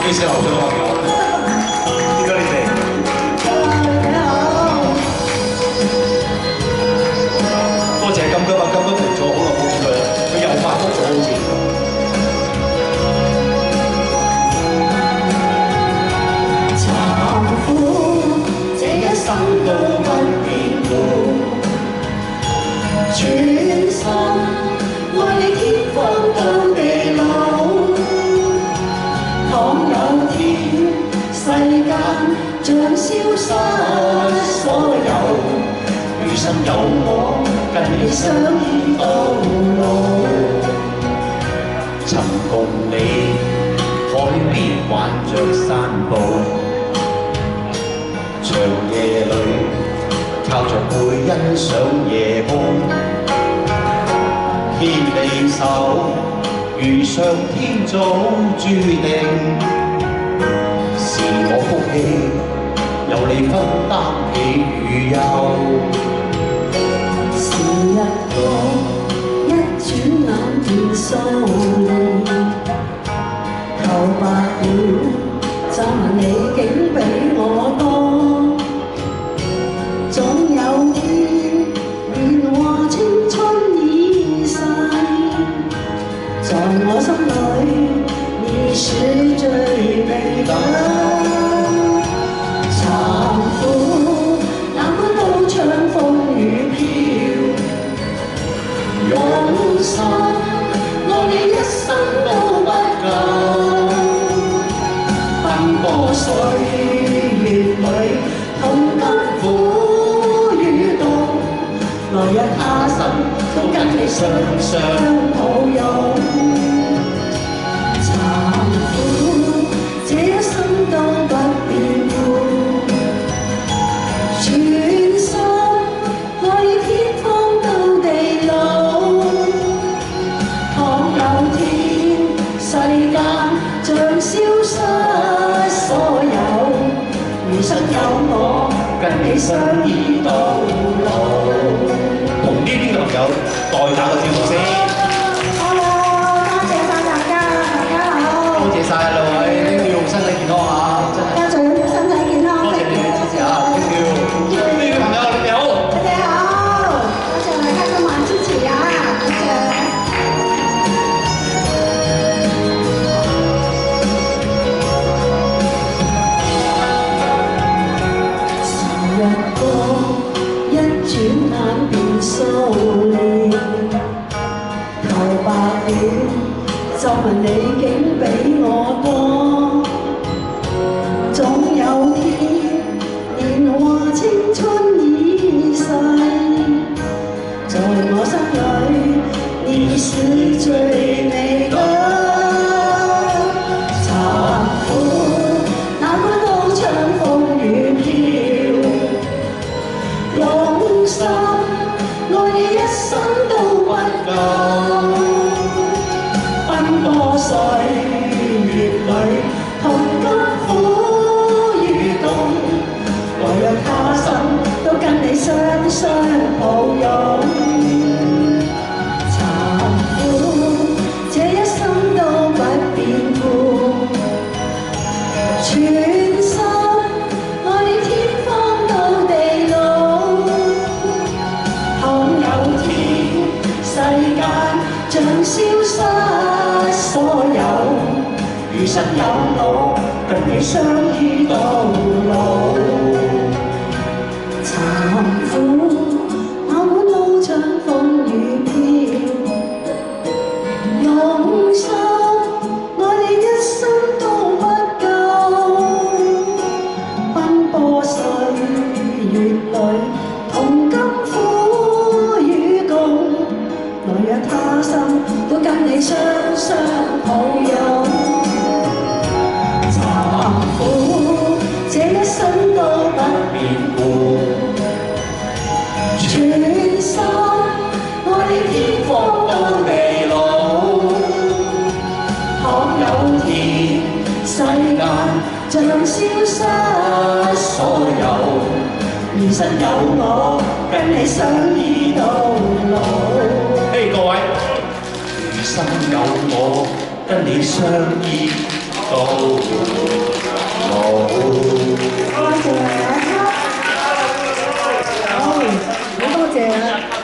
意思，劉俊樂嘅，見到你哋。多謝金今日金都停咗好耐冇見佢啦，佢又發福咗好似。慚苦，這一生都不變故，全心愛你天荒到地老。倘有天世間像消失所有，餘生有我跟你相依到老。曾共你海邊挽着山步，長夜裏靠着背欣賞夜空，牽你手如上天早注定，是我福氣由你分擔喜與憂。是一個一轉眼便數年，頭白了，皺紋你竟比我多。總有天年華青春已逝，在我心裏你是最美的。慚苦，哪管刀槍風雨飄，用心愛你一生都不夠。奔波歲月裏，同甘苦與共，來日他生都跟你雙雙抱擁。慚苦，這一生都不變故，全心愛你天荒到地老。倘有天世間像消失所有，餘生有我跟你相依到老。同呢邊嘅朋友代打個招呼先。Hello， 多謝晒大家，大家好。多謝晒兩位，丁耀身體健康啊！真係。家長身體健康。多謝你哋支持啊！丁耀，呢位朋友你哋好。你哋好，多謝大家今晚支持啊！多謝。時日過，一轉眼便數年，頭白了，皺紋你竟比我多。總有天年華青春已逝，在我心裏你是最美的。慚苦，哪管刀槍風雨飄，用心愛你一生都不夠。奔波歲月裏，同甘苦與共，來日他生都跟你雙雙抱擁。慚苦，這一生都不變故，全心愛你天荒到地老。倘有天世間像消失所有，餘生有我跟你相依到老。慚苦，哪管刀槍風雨飄，用心愛你一生都不夠。奔波歲月裏，同甘苦與共，來日他生都跟你雙雙抱擁。慚苦，這一生都不變故，全心愛你天荒到地老。倘有天世間像消失所有，餘生有我跟你相依到老。各位，餘生有我跟你相依都冇。